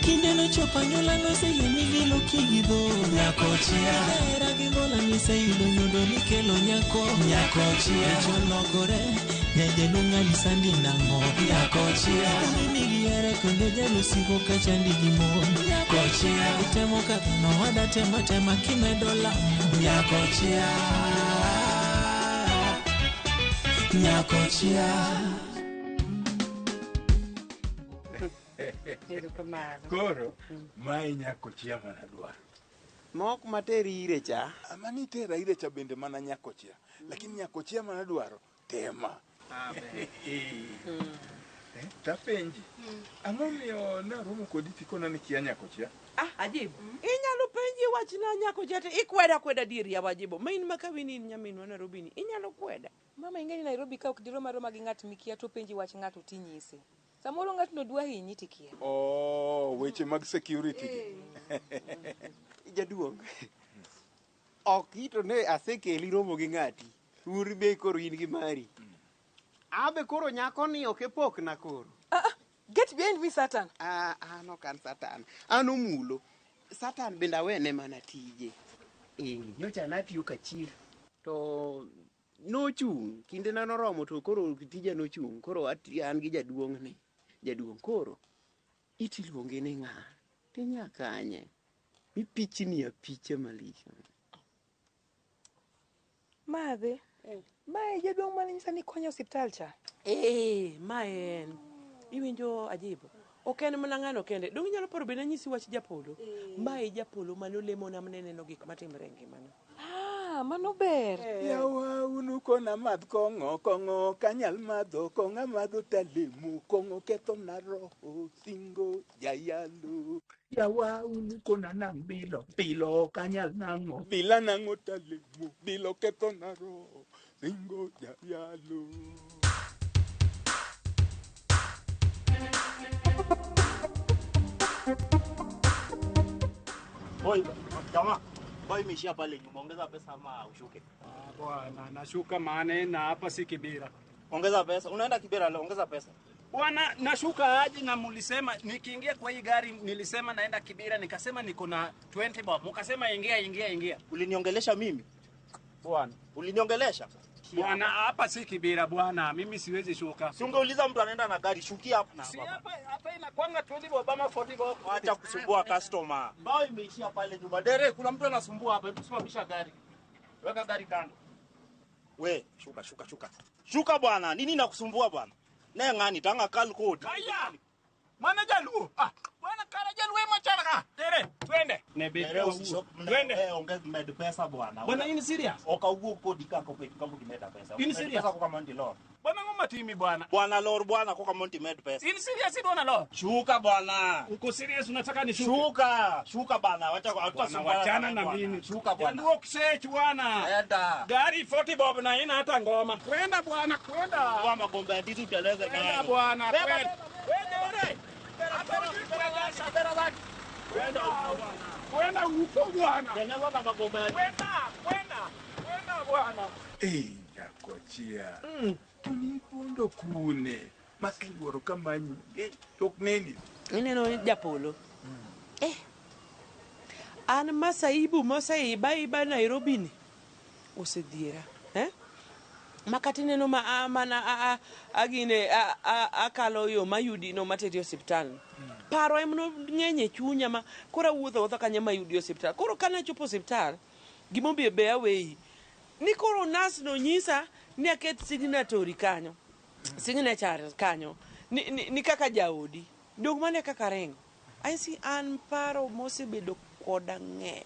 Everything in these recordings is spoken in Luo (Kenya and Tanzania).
Kinde no chopa nyula no se yemi gilo kigido Nyakochia Era gimbola ni se yudo nyudo ni kelo nyako Nyakochia Chologore Nede lunga lisandi nango Nyakochia Mimi giere kondo jalo sigo kachandi gimo Nyakochia Utemo kakano wada tema kimedola Nyakochia Nyakochia Koro, mai Nyakochia manadwa. Mok materi ire cha. Amani tera ire cha bende mana Nyakochia. Lakini Nyakochia manadwaro, tema. Amen. Tapenji. Ang'omiyo na romo koditi kona ni kia Nyakochia? Ajibu. Inyalo penji wachna Nyakochia te ikweda diri ya wajibu. Main makawini nyaminwa Nairobi ni inyalo kweda. Mama ingeni Nairobi ka ukdiroma gi ng'at mikia to penji wach ng'ato tinyise. Samoro ng'at no dwa hinyi tikia. Oh, weche mag security. Jaduong. Okito ne asekeli romo gi ng'ati. Uri be koro in gi mari. Abe koro nyako ni okepok na koro. Get behind me, Satan. No kan Satan. Ano mulo. Satan benda wene mana tije. Nyocha natiyo kachir. To no chung. Kinde na noromo to koro tija no chung. Koro an gi jaduong ni. Jaduong koro. Iti luonge ni ng'a. Tinya kanye. Mipichni ya picha malisha. Madhe. Mae jaduong malinyisa ni konyo hospital cha. Mae iwinjo Ajibu. Oken mana ng'ano kende. Dong inyalo paro bende nyisi wach Japolo. Mae Japolo mano lemo na mneno gik matimre ngimane. Mano ber. Yawa unu kona madh kongo kanyal madho konga madho talemu kongo ketho na roho singo jayalo. Yawa unu kona nang bilo kanyal nango bila nango talemu bilo ketho na roho singo jayalo. Oi, jamaa. Boy imeishia pale nyuma, ongeza pesa ama ushuke. Bwana, nashuka maana na hapa si Kibera. Ongeza pesa. Unaenda Kibera leo, ongeza pesa. Bwana, nashuka aje na mulisema nikiingia kwa hii gari nilisema naenda Kibera nikasema niko na 20 bob. Mkasema ingia. Uliniongelesha mimi? Bwana, uliniongelesha? Bwana, hapa si Kibera bwana, mimi siwezi shuka. Si ungeuliza mtu anaenda na gari, shukia hapa na hapa. Si hapa inakwanga 20 bob ama 40 bob. Acha kusumbua customer. Bao imeishia pale nyuma. Dere, kuna mtu anasumbua hapa, hebu simamisha gari. Weka gari kando. We, shuka. Shuka bwana, nini nakusumbua bwana? Ne ngani tanga call code. Aya. Manager lu. Bwana Karajan we machara. Dere, twende. Dere usishop. Twende. Ongeza med pesa bwana. Bwana hii ni serious? Okaugo kodi kako kwetu kama kimeta pesa. Hii ni serious? Pesa kwa Monty Lord. Bwana ngoma timi bwana. Bwana Lord bwana kwa Monty med pesa. Hii ni serious bwana Lord? Shuka bwana. Uko serious unataka ni Shuka bwana. Wachana na mimi. Shuka bwana. Ndio kisechu bwana. Enda. Gari 40 bob na ina hata ngoma. Kwenda bwana, kwenda. Kwa magomba ndizi uteleze gari. Kwenda bwana, kwenda. Wewe Kwenda huko bwana. Teneva kama magomba. Kwenda bwana. Nyakochia. Tunipondo kune. Makiworo kama nyingi. Tokneni. Ineno Japolo. An masaibu iba Nairobi ni. Osedhiera. Makati neno mana agine akalo yo mayudi no materi hospital. Paro emno nyenye chunya ma kora wuotho kanya mayudi hospital. Koro kana chopo hospital gimombe be away. Ni koro nas no nyisa ni aket signatory kanyo. Signature kanyo. Ni kaka jaodi. Dog mane kaka rengo. Aisi an paro mosebedo koda ng'eny.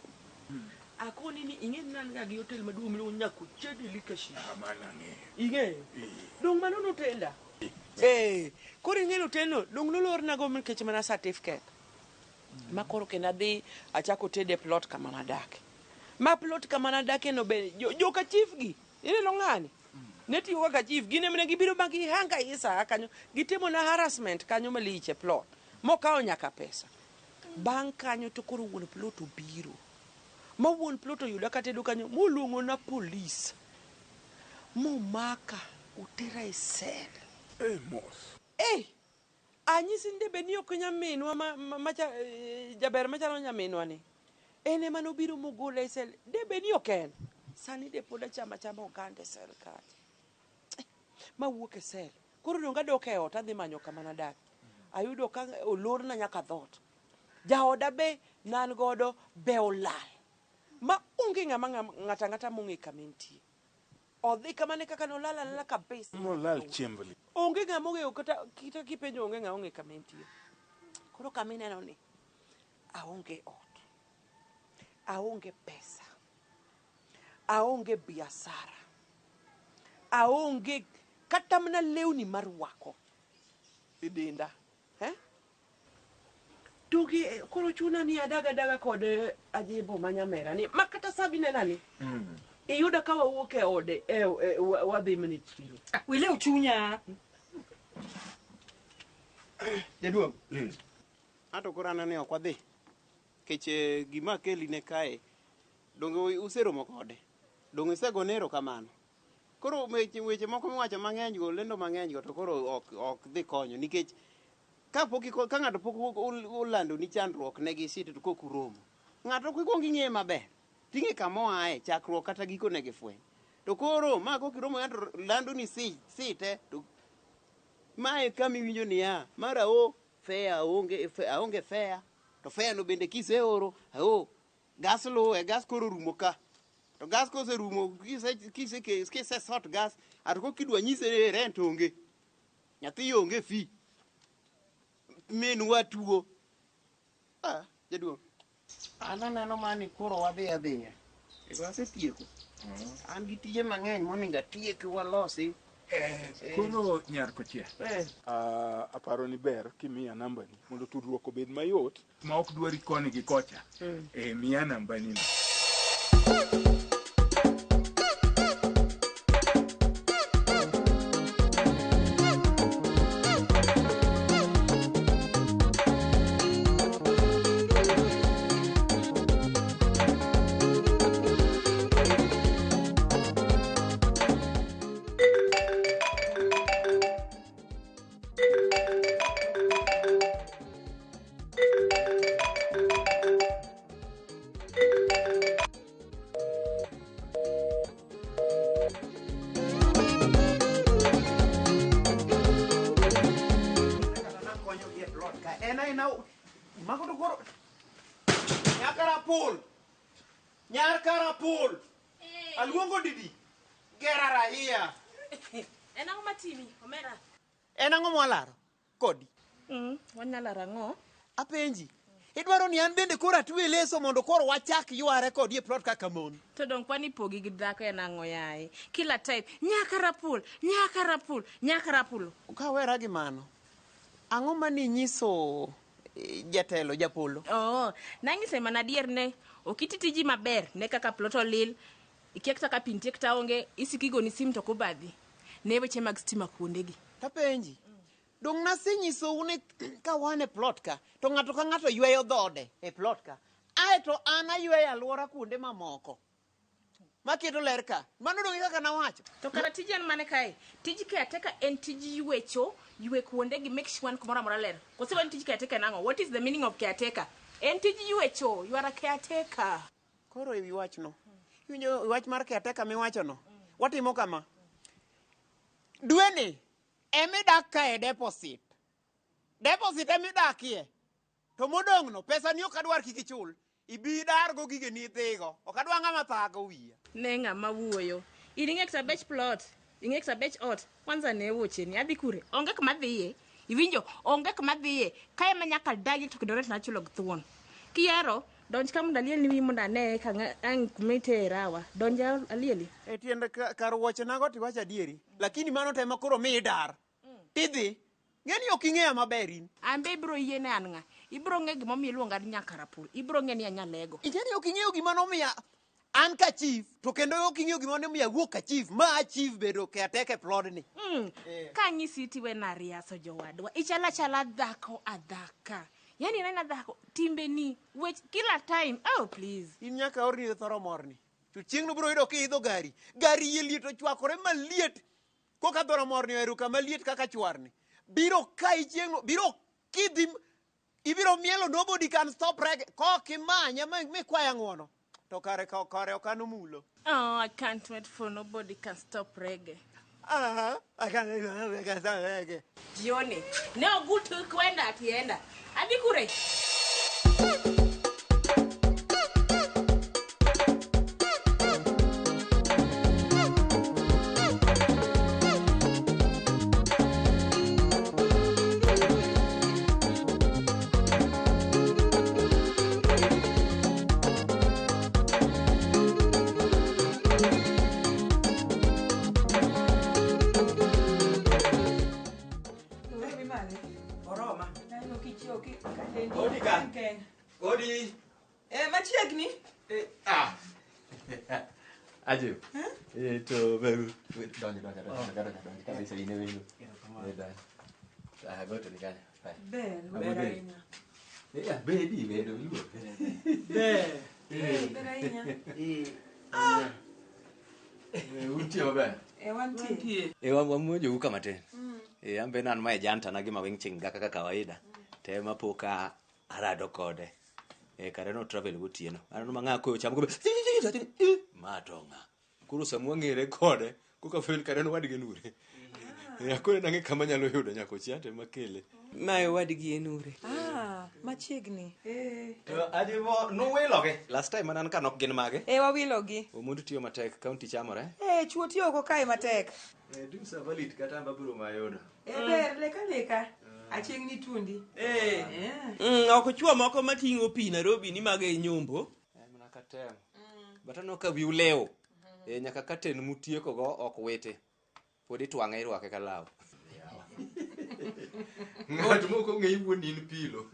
Akoni ni ing'e nan ga gi hotel maduong' miluongo Nyakochia Delicacy. Amana ng'e. Ing'e? Dong mano no tenda. Koro ing'e hotel no dong nolor na go nikech mana certificate. Ma koro kena dhi achako tede plot kama nadake. Ma plot kama nadake no be joka chief gi. Ineno ng'ani? Netiyo ga chief gine mene gibiro magi hanga isa kanyo gitimo na harassment kanyo maliche plot. Mokawo nyaka pesa. Bang' kanyo to koro wuon plot obiro. Ma wuon plot oyuda katedo kanyo moluongo na police. Momaka utera e sel. Mos. anyisi nde be ni ok nyaminwa jaber machalo nyaminwa ni en ema nobiro mogole sel de be ni ok en sani de pod achama ogande sel kacha mawuok e sel koro donga dok e ot adhi manyo kama nadak ayudo ka olorna nyaka dhot jaoda be nan godo be olal ma onge ng'ata mong'e kama entie odhi kamane kaka nolala kabisa molal chiembli onge ng'ama ong'eyo kata kipenjo onge ng'ama ong'e kama entie koro kama ineno ni aonge ot aonge pesa aonge biashara aonge kata mana lewni marwako e denda Tugi koro chuna ni adaga kod ajibo manyamera ni makata sabi nena ni iyuda ka wawuok e ode wadhi ministry wile uchunya Jaduong. Ato koro anani ok wadhi kech gima keli ne kae dongo useromo kode dongo isegone erokamano koro weche moko miwacho mang'eny go lendo mang'eny go to koro ok dhi konyo nikech ka ng'ato pok olando ni chandruok ne gi site to kok uromo ng'ato kuong ing'eye maber ting'e kama oaye chakruok kata giko ne gifweny to koro ma kok iromo ng'ato lando ni site to mae kama iwinjo niya mara fea aonge fea to fea no bende kiseoro gas luwe gas koro rumo ka to gas koserumo kise sort gas ato kokidwa nyise rent onge nyathi onge fi minwa tuo jaduong ananeno mani koro wadhi adhiya wasetieko an gi tije mang'eny monego atieki walosi koro nyar kochia aparo ni ber kimiya nambani mondo tudruok obed mayot ma ok dwari koni gi kocha miya nambani no Nyar karapul. Aluongo didi. Gerara hiya. Enang'o matimi omera Enang'o mwalaro kodi. wanyala rango Apenji. Idwaro ni an bende koro atwe leso mondo koro wachak yware kodi e plot kaka mon. to dong kwani pogi gi dhako enang'o yaye kila type nyakarapul Ka wera gi mano. Ang'o mani nyiso jatelo japolo? nang'ise mana adier ne okititiji maber ne kaka plot olil ikia kaka pintie kata onge isikigo ni sim to kubadhi ne weche mag stima kuondegi Tapenji. Dong nasenyiso ni ka wane plot ka to ng'ato ka ng'ato yweyo dhode e plot ka. Aeto an ayweyo alwora kuonde mamoko. Maketo ler ka. Mano dong kaka nawacho. to kara tiji en mane kae tiji caretaker en tiji ywe kuondegi make sure kumora mora ler kosewa ni tiji caretaker nang'o what is the meaning of caretaker en tiji ywecho you are a caretaker Koro ewi wach no. Iwinjo wach mar caretaker miwacho no. Watimo kama. Dweni emidak ka e deposit. Deposit emidakie. To modong no pesa ni ok adwar kik ichul. Ibi dargo gige ni dhigo. Ok adwar ng'ama thago wiya. ne ng'ama wuoyo ing'e kata bech plot ing'e kata bech ot kwanza ne wuoche ni adhi kure onge kama dhiye iwinjo onge kama dhiye kae ma nyaka dagi to kidore na chulo gthuon kiero donj ka mundo aliel ni wi mundo ane ka ang' kumiterawa donj alieli E tiende kar wuoche nago tiwacho adieri. Lakini mano tema koro mi dar. Tidhi. Ng'eni ok ing'eya maber in. an be ibiro yie ne an ng'a ibiro ng'e gimomiyo iluonga ni nyakarapul ibiro ng'e ni anyalego Ing'eni ok ing'eyo gima nomiya an ka chief to kendo ok ing'eyo gima nomiya wuok ka chief ma chief bedo caretaker plod ni. ka ng'isi tiwe na riaso jowadwa ichala dhako adhaka yani nena dhako timbeni wech kila time oh please In nyaka orni thoro morni. To chieng' no biro yudo kiidho gari yie liet ochwakore maliet. Koka thoro morni eru kama liet kaka chwarni. biro kai chieng' biro kidhi ibiro mielo nobody can stop reggae ko kimanya me kwaya ngono to kare okano mulo. Oh, I can't wait for nobody can stop reggae. I can't stop reggae. Jioni. Leo gutu kwenda atienda. Hadi kure. Odi. Machiegni? Ajo. To beru. Donjo kabisa ine wenu. Goto nikanya. Ber ahinya. Bedi bedo luo. Ber ahinya. Untie maber. Wantie. Wamuojo uka matin. Ambe nan mae janta na gima weng chinga kaka kawaida. Tema poka arado kode. Kare no travel gotieno. Ano manga ko cham ko matonga. Kuro samwa ngere kode. Kuka fel kare no wadige nure. Akore nange kama nyalo yudo nyako chiate makele. Mae wadgi enure. Machiegni. To adivo no weloge. Last time anan kanok gin mage. Wawilogi. Omundu tiyo matek county chamore. Chuo tiyo ko kae matek. Dun savalit kata mbaburo mayodo. Ber leka. Achiegni tundi. Ok chwo moko mating'o pi Nairobi ni mage nyombo. Mana katem. Batano ka wiu leo. Nyaka katen mutieko go ok wete. Podi twang'e irwake kalaw. Ng'at moko ng'e wuondi in pilo.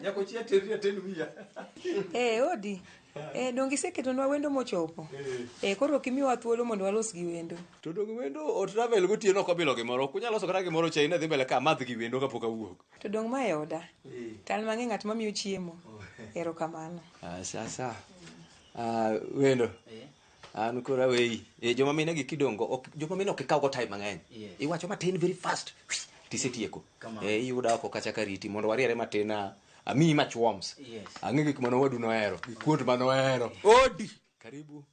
Nyako chia ten wiya. Odi. Dongi seketonwa wendo mochopo. Koro kimiwa thuolo mondo walos gi wendo. To dong wendo o travel gotieno ok obilo gimoro. Kunyalo loso kata gimoro China dhi mbele ka madh gi wendo kapok awuok. To dong mae oda. Tal mang'e ng'at mamiyo chiemo. Erokamano. Sasa. Wendo. An kora wei. Joma mine gi kidongo, joma mine ok ikaw go time mang'eny. Iwacho matin very fast. Tisetieko. Iyuda oko kacha kariti mondo wariere matin ami machwoms. Ang'e gik mano wadu nohero. Gik kuot mano hero. Odi. Karibu.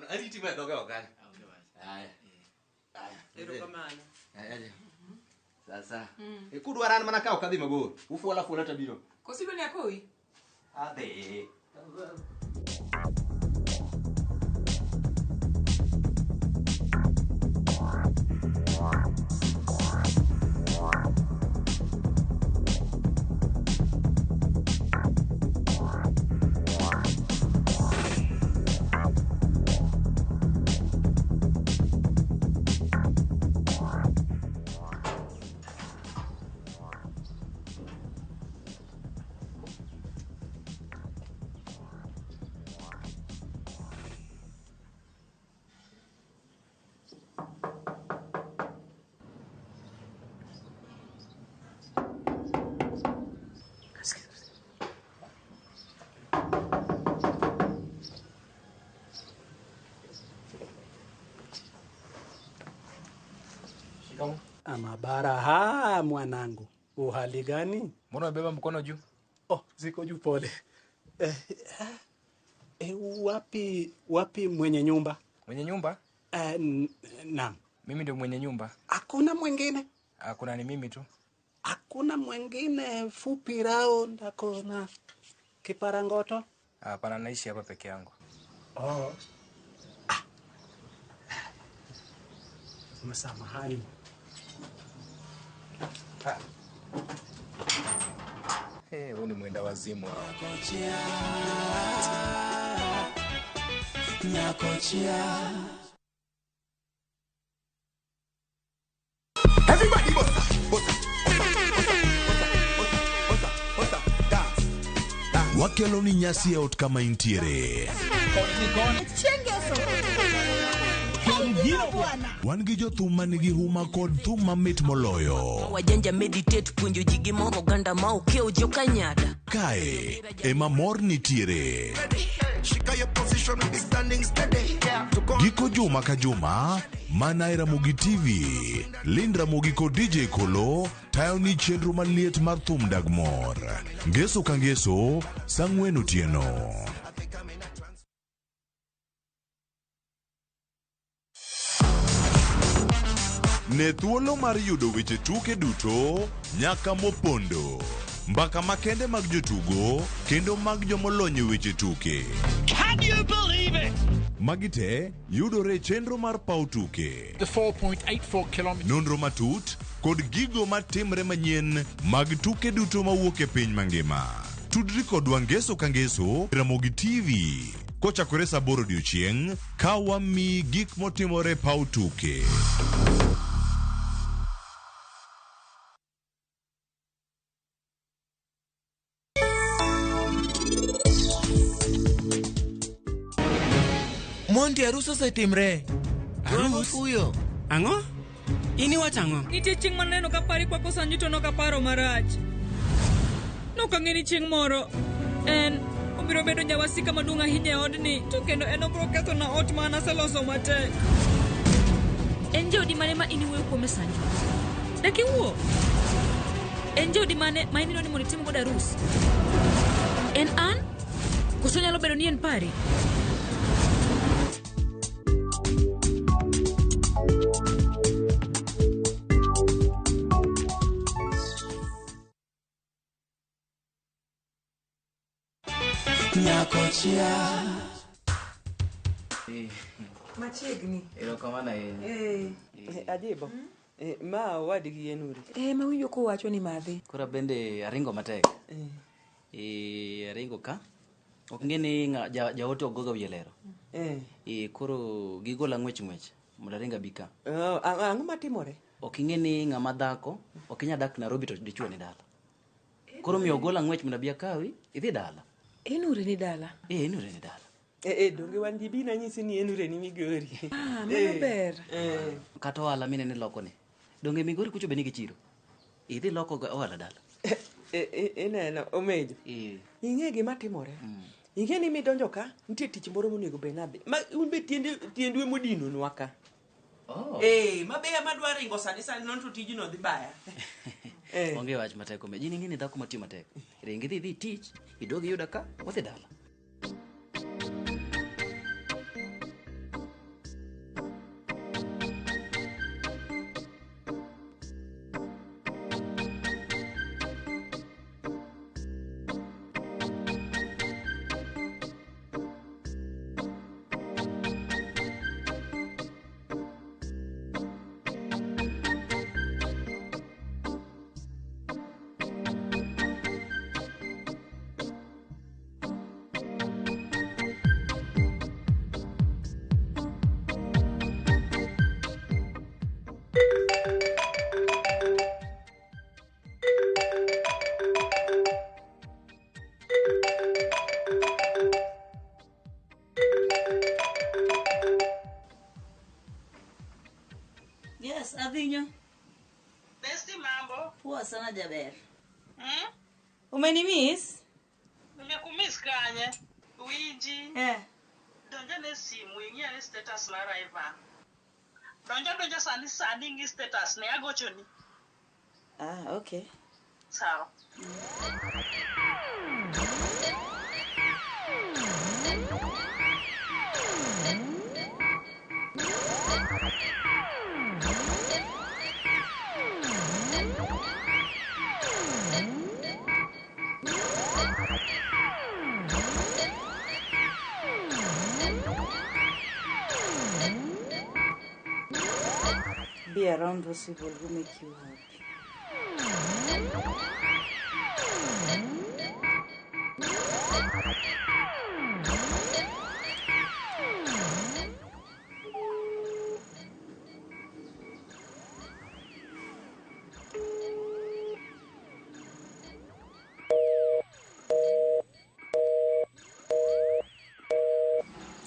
Ariti me doge ogani. Erokamano. Sasa. Kudwaran mana kaw kadhi mabor. Ufuola tabiro. Kosibo ni akoi? Adhi. Amabara mwanangu. Uhali gani? Mbona umebeba mkono juu? Ziko juu pole. Wapi mwenye nyumba? Mwenye nyumba? Naam. Mimi ndio mwenye nyumba. Hakuna mwingine? Hakuna, ni mimi tu. Hakuna mwingine fupi round akona kiparangoto? Hapana, naishi hapa peke yangu. Msamahani. Wewe ni mwenda wazimu. Nyakochia. Everybody bossa, dance. Wakelo ni nyasi ot kama intiere. Wan gi jothum manigi huma kod thum mamit moloyo. Wajanja meditate puonjo ji gimoro ganda ma okeo jo Kanyada. Kae ema mor nitiere. Giko juma ka juma, mana e Ramogi TV, Lind Ramogi kod DJ Kolo tayo ni chenro maliet mar thum dag mor. Ngeso ka ngeso, sang'wen otieno. Ne thuolo mar yudo weche tuke duto nyaka mopondo. Mbaka makende mag jotugo kendo mag jomolony weche tuke. Can you believe it? Magite yudore chenro mar pau tuke. The 4.84 kilometers. Nonro matut kod gigo matimre manyien mag tuke duto mawuok e piny mangima. Tudri kodwa ngeso ka ngeso Ramogi TV. Kochakore saa 8 odiechieng' ka wami gik motimore pau tuke. Monty, arus osetimre. Arus? Uyo. Ang'o? Ini wacho ang'o? Nitie chieng' maneno ka pari kwa kosanji to nokaparo marach. Nokang'eni chieng' moro obiro bedo jawasika maduong' ahinya e odni, to kendo obiro ketho na ot ma naseloso matek. En jaodi mane ma ini wuoyo kuome Sanju? Dak iwuo? En jaodi mane ma inino ni mondo itim godo arus? En an? Koso nyalo bedo ni en pari? Nyakochia machiegni. Erokamano Ajibo. Ma wadgi yenuri. Ma winjo kowacho ni madhi. Kora bende aringo matek. Aringo ka. Ok ng'eni jaote ogoga wiye lero. Koro gigola ng'wech mondo aringa bika. Ang'o matimore? Ok ing'eni ng'ama dhako ok inya dak Nairobi to dichuo ni dala. Koro miyo ogola ng'wech mondo abia kawi idhi dala. Enure ni dala. Enure ni dala. Donge wan jibi na nyisi ni enure ni Migori. Mano ber. Kata ohala mine ni loko ni. Donge Migori kucho be nigi chiro. Idhi loko ohala dala. Ineno omejo. Ing'e gima timore. Ing'e ni midonjo ka nitie tich moro monego be nadhi. Ma un be tiendwe modino nwa ka. Mabeya madwa ringo sani non to tijino dhi baya. Onge wach matek omejo. Jini ng'eni dhako matiyo matek. Ringi dhi tich, idogi yuda ka, wadhi dala. Yes, Adinyo. Besti mambo. Poa sana Jaber. Umenimis? Nimekumiss kanye. Wiji. Donja ne simu ingia ni status mara Ivan. Donja sani ngi status ne agochoni. Okay. Sawa. Be around those people who make you happy.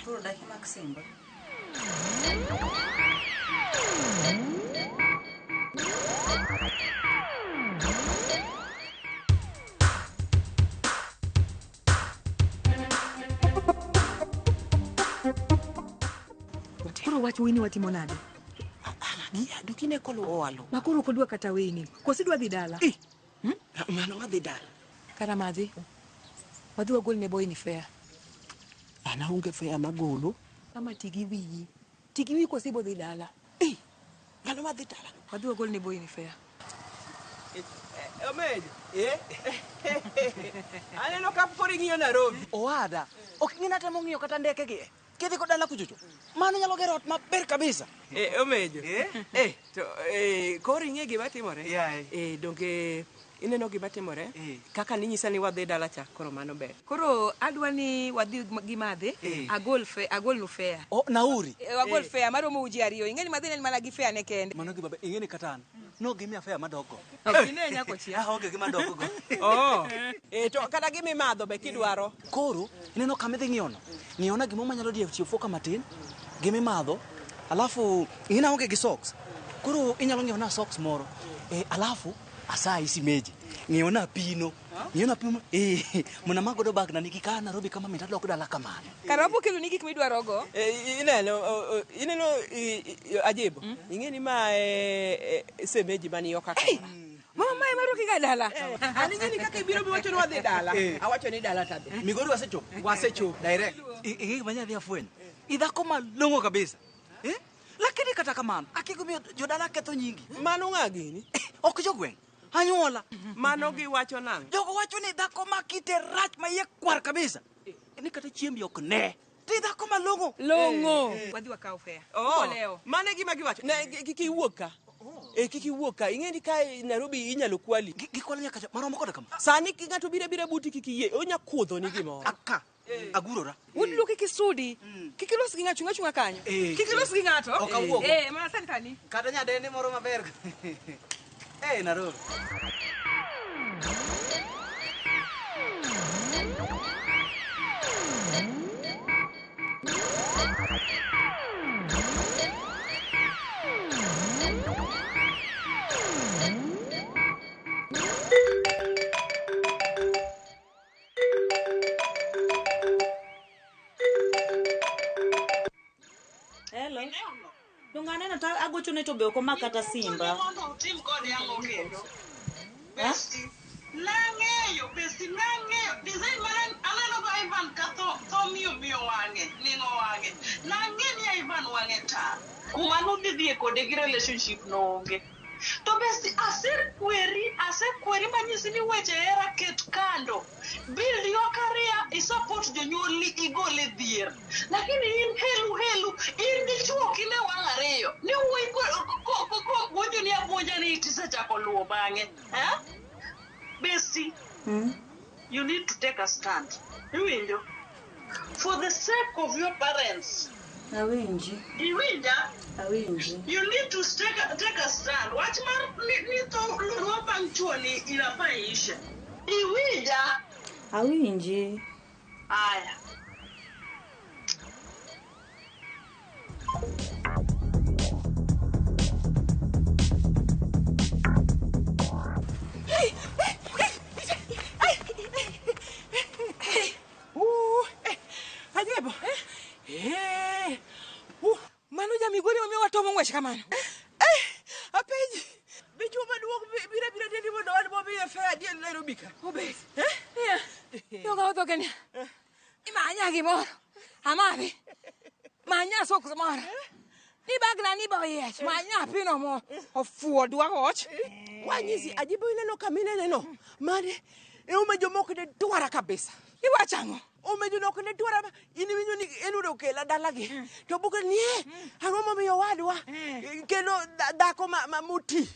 Kuro daki Maximba. wach wini watimo nade? Dukine kolo owalo. Makoro kodwa kata wini. Kosidwa dhi dala. Mano wadhi dala. Kara madhi. Wadhi wagol ne boy ni fair. Ana unge fair magolo. Kama tigi wiyi. Tigi wiyi kosibo dhi dala. Ngalo wadhi dala. Wadhi wagol ne boy ni fair. Omejo. Aneno ka pori ng'iyo Nairobi. Owada. Ok ng'ina temo ng'iyo kata ndeke gi. Kidhi ko dala kuchocho. Mano nyalo gero ot maber kabisa. Omejo. To koro ing'e gima timore. Donge ineno gima timore. Kaka ninyisa ni wadhi dala cha koro mano ber. Koro adwa ni wadhi gi madhe. Agol no fair. Nauri. Wagol fair maromo uji ariyo. Ing'eni madhi ne mana gi fair ne kende. Mano gi baba ing'eni katan. No gimi affair madoko. Okine nyako chia. Oge gima doko go. To kata gimi madho be kidwaro. Koro ineno kamidhi ng'iono. Ng'iona gimo manyalo diyo chifoka matin. Gimi madho. Alafu ina onge gi socks. Koro inyalo ng'iona socks moro. Alafu asa isi meji. Ng'iona pino. Ng'iona pino. Muna magodo bag na nikika Nairobi kama mitadok dala kamano. Karapo kilo nigi kimidwaro go. Ineno ajibu. Ing'eni ma semeji mani yoka. Mama mai maru ki dala. Ani ng'eni kaka ibiro biwacho ni wadhi dala. Awacho ni dala tadhi. Migori wasecho. Direct. Ing'e manya dhi afwen. Idhako malongo kabisa. Lakini kata kamano akigumio jodala ketho nyingi. Mano ng'agini? Ok jogweng. Anyuola. Mano giwacho nang'. Jogo wacho ni dhako makite rach maye kwar kabisa. Ni kata chiembi ok ne. Ti dhako malongo. Wadhi wakao fair. Leo. Mane gima giwacho. Ne kiki wuoka. Kiki wuoka. Ing'eni ka Nairobi inyalo kwali. Gikwalo nyaka maromo koda kama. Sani ng'ato bire buti kiki yie. Onya kuodho ni gimoro. Aka. Agurora. Udlu kiki sudi. Kiki los gi ng'achunga kanyo. Kiki los gi ng'ato. Okawuogo. Mana san kani. Kata nyadende moro maber. Nairobi. Hello. Dungane na ta agocho ne to be ko makata simba. Tim kod yango kendo. Besti. Nang'eyo, besti nang'eyo. Design man aneno ka Ivan ka to miyo wang'e, ning'o wang'e. Nang'e ni Ivan wang'e ta. Kuma nudhi kode gi relationship no onge. To besti asekweri manyisi ni weche hera ket kando. Build your career, isupport jonyuolni, igole dhier. Lakini in helu, in gi chuo kine wang' ariyo. Ni wuoi ko buonjo ni abuonja ni tisechako luwo bang'e. Besti, you need to take a stand. Iwinjo? For the sake of your parents. Awinji. Iwinja? Awinji. You need to take a stand. Wach mar ni to luwo bang' chuo ni inafaa ishe. Iwinja? Awinji. Aya. Ajibu. Mano jamigori mami watomo ng'wech kamano. Apenji. Bichu maduong' bira dendi mondo wan bobi e fair di Nairobi ka. Obes. Yoga oto kenya. Imanya gimoro. Amabi. Manya sok moro. Ni bagna ni boyech. Manya pino mo. Ofuo dwa goch. Wanyisi ajibu ineno kamine no. Mane umejo moko de dwara kabisa. Iwachang'o? Umejo nok ne dwara ini winyo ni enudo kela dalagi. To buka ni ang'o momiyo wadwa. Kendo dhako muti.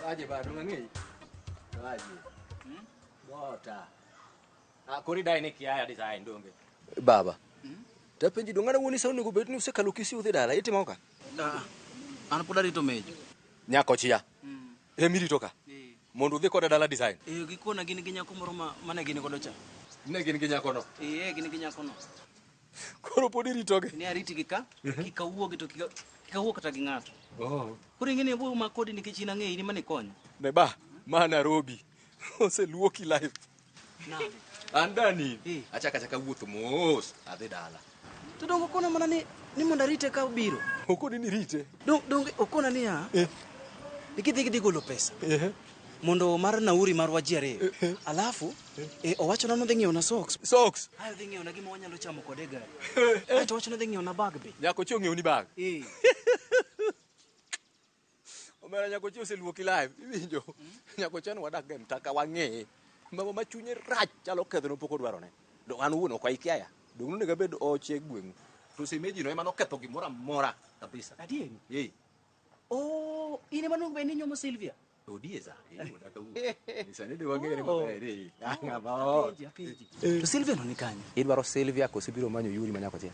Aje bado ng'ang'ei. Aje. Bota. Kori dai ne kiaya design donge. Baba. Tapenji dongana woni sauni go betni usekalo kisi udhi dala itimo ka? An pod arito mejo. Nyako chia. Emiri toka. Mondo udhi koda dala design. Gikona gin gi nyako moro mane gin godo cha. Ne gin gi nyako no. Gin gi nyako no. Koro pod iritoge. Ne ariti gi ka, kikawuogi to kikawuok kata gi ng'ato. Oh. Kuri ngine bu makodi nikech in ang'eyi ni mane konyo. Ne ba, ma Nairobi. Oseluoki live. Nade? Andani. Achaka wuotho mos adhi dala. To dongo kona mana ni mondo arite ka obiro. Okoni ni rite. Donge okona ni ya. Ikidhi golo pesa. Mondo mar nauri mar waji ariyo. Alafu owacho na nodhi ng'iewo na socks. Socks. Ayo dhi ng'iewo na gima wanyalo chamo kode gari. Ayo owacho na dhi ng'iewo na bag be. Nyako chi ong'iewo ni bag. Omera nyako chi oseluoki live. Iwinjo. Nyako chan wadak ga mtaka wang'e. Mama machunye rach chalo kedhno pok odwaro ne. Do an wuon ok aikiaya. Dong ne gabed oche gweng'. To semeji no ema noketho gimoro amora kabisa. Adieri? Oh, ine manong be ni nyomo Silvia. Odieza. Sani de wang'ere maber. Ng'aba. To Silvia no ni kanye? Idwaro Silvia koso biro manyo Yuri manyako chiel.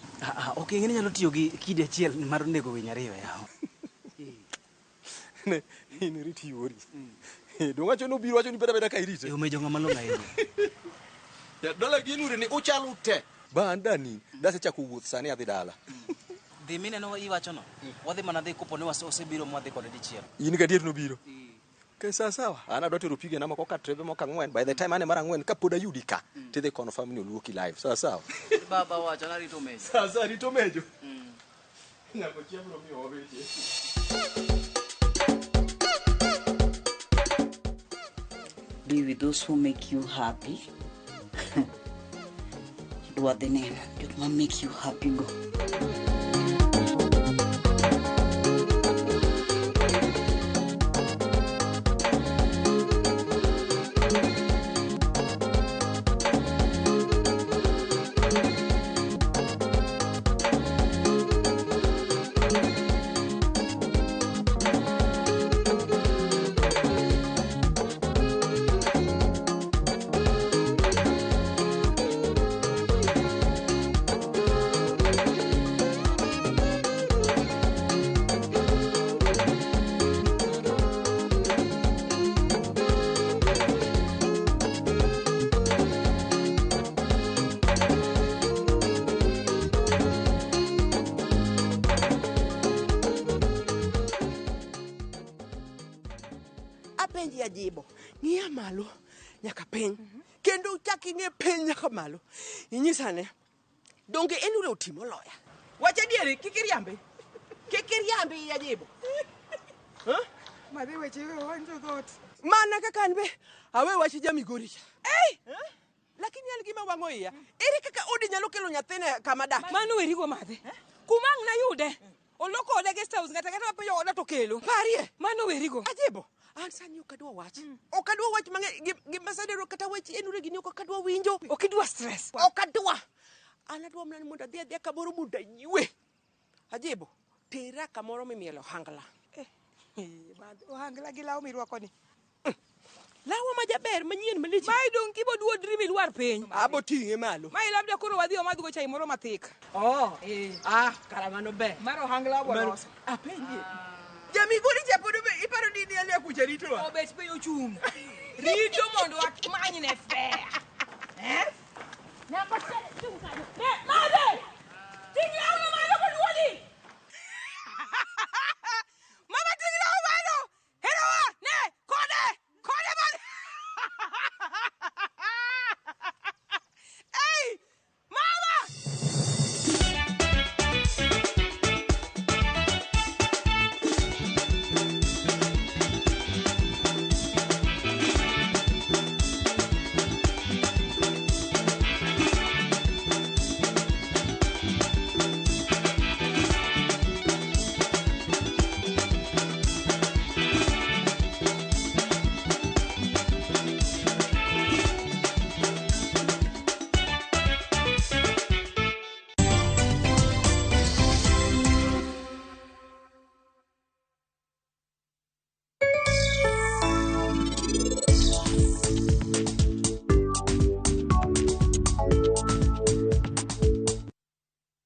Okay, ngene nyalo tiyo gi kidi achiel mar nego winy ariyo yawo. Ne in riti Yuri. Dong wacho no biro wacho ni beda ka irite. Yo mejo ng'ama longa yeye. Dala gi Yuri ni uchalo te. Bandani, dase chako wuoth sani adhi dala. Dhi mine no iwacho no. Wadhi mana dhi kopone osebiro mwadhi kode dichiel. In gadier no biro. Ke sawa. Ana dwa tero pige na moko ka trebe moko ang'wen. By the time ane mar ang'wen kapod ayudi ka. Tidhi confirm ni oluoki live. Sawa. Baba wacho na rito mejo. Sawa rito mejo. Nyako chiabro mi oweche. Be with those who make you happy. Do the name. It will make you happy. Go. Apenji ajibo. Ng'iya malo nyaka piny. Kendo chaki ng'e piny nyaka malo. Inyisane. Donge en ule otimo loya. Wacha diere kikiriambe. Kikiriambe ajibo. Madhi weche wanjo dot. Mana kaka anbe awe wachi jamigori cha. Lakini an gima wang'o iya. Ere kaka odi nyalo kelo nyathine kama dak. Mano werigo madhe. Kumang na yude. Oloko ode guest house kata mapenjo oda to kelo. Parie. Mano werigo. Ajibo. An sani okadwa wach. Okadwa wach mang'e gimasadero kata wach enure gini okadwa winjo. Okidwa stress. Okadwa. An adwa mana ni mondo adhi kamoro mondo aywe. Ajibo. Tera kamoro mimielo hangla. Ohangla gi law mirwako ni. Lawa majaber manyien malich. Mai dong kibo duo drimi lwar piny. Abo ting'e malo. Mai labda koro wadhi omadho go chai moro mathik. Karamano ber. Mar ohangla bolos. Apenje. Jamigori japodo be iparo ni ni alia kuja rito. Obet pe ochung. Rito mondo akmany ne fair. Na pasere chung kanyo.